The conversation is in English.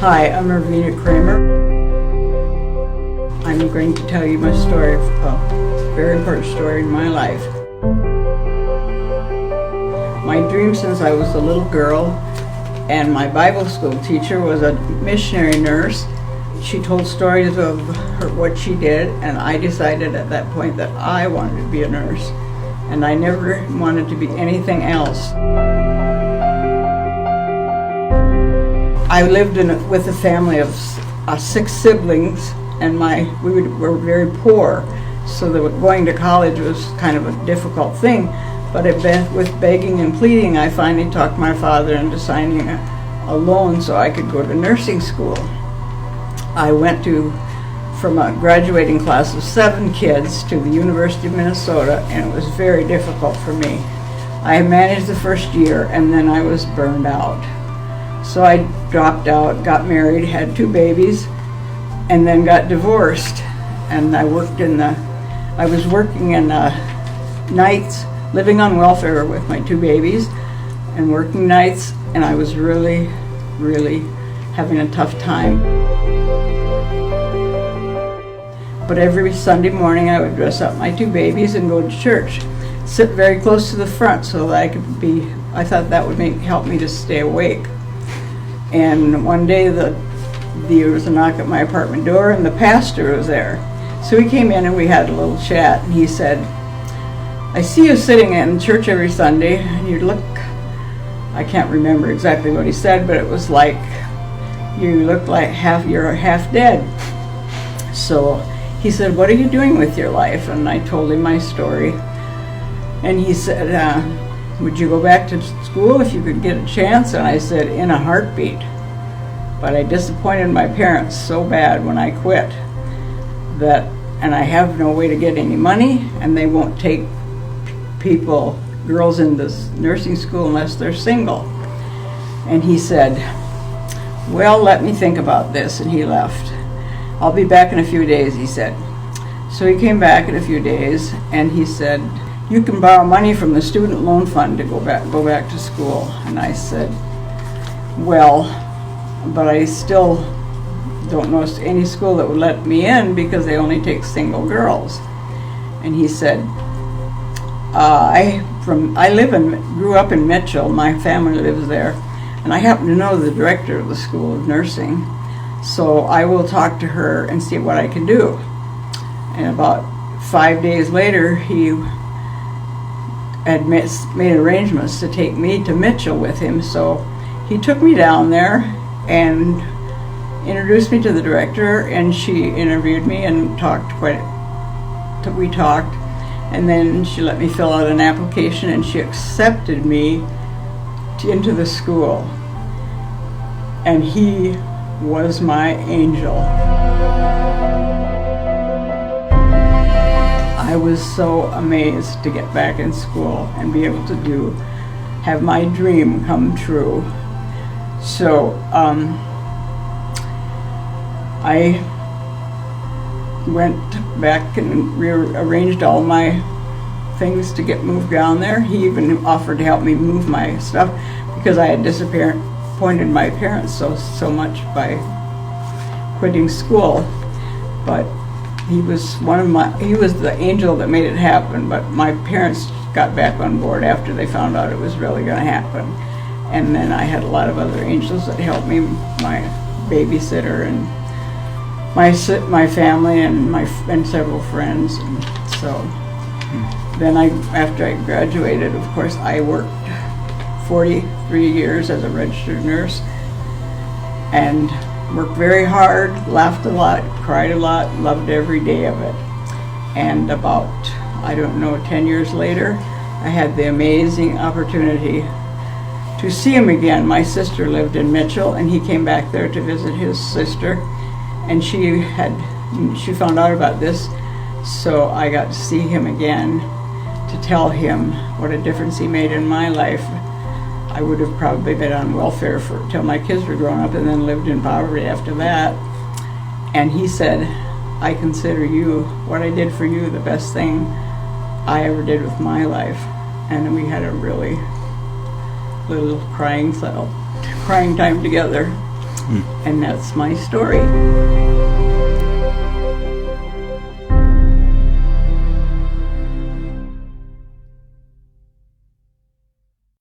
Hi, I'm Ervina Kramer. I'm going to tell you my story, a very important story in my life. My dream since I was a little girl, and my Bible school teacher was a missionary nurse. She told stories of what she did, and I decided at that point that I wanted to be a nurse, and I never wanted to be anything else. I lived with a family of 6 siblings, and we were very poor, so that going to college was kind of a difficult thing. But with begging and pleading, I finally talked my father into signing a loan so I could go to nursing school. I went from a graduating class of 7 kids to the University of Minnesota, and it was very difficult for me. I managed the first year, and then I was burned out. So I dropped out, got married, had 2 babies, and then got divorced. And I was working in nights, living on welfare with my 2 babies, and working nights, and I was really, really having a tough time. But every Sunday morning I would dress up my 2 babies and go to church. Sit very close to the front so that I thought that would help me to stay awake. And one day there was a knock at my apartment door, and the pastor was there. So he came in and we had a little chat, and he said, "I see you sitting in church every Sunday, and you look," I can't remember exactly what he said, but it was like, "You look like you're half dead." So he said, "What are you doing with your life?" And I told him my story. And he said, "Would you go back to school if you could get a chance?" And I said, "In a heartbeat." But I disappointed my parents so bad when I quit and I have no way to get any money, and they won't take girls into nursing school unless they're single. And he said, "Well, let me think about this," and he left. "I'll be back in a few days," he said. So he came back in a few days, and he said, "You can borrow money from the student loan fund to go back to school." And I said, "Well, but I still don't know any school that would let me in because they only take single girls." And he said, grew up in Mitchell. My family lives there, and I happen to know the director of the School of Nursing, so I will talk to her and see what I can do." And about 5 days later, he had made arrangements to take me to Mitchell with him. So he took me down there and introduced me to the director, and she interviewed me and we talked, and then she let me fill out an application, and she accepted me into the school. And he was my angel. I was so amazed to get back in school and be able to have my dream come true. So I went back and rearranged all my things to get moved down there. He even offered to help me move my stuff because I had disappointed my parents so much by quitting school. But he was the angel that made it happen. But my parents got back on board after they found out it was really going to happen. And then I had a lot of other angels that helped me, my babysitter and my family and several friends. And so then after I graduated, of course, I worked 43 years as a registered nurse and worked very hard, laughed a lot, cried a lot, loved every day of it. And about, 10 years later, I had the amazing opportunity to see him again. My sister lived in Mitchell, and he came back there to visit his sister, and she found out about this, so I got to see him again to tell him what a difference he made in my life. I would have probably been on welfare till my kids were grown up, and then lived in poverty after that. And he said, "I consider what I did for you, the best thing I ever did with my life." And we had a really little crying time together. And that's my story.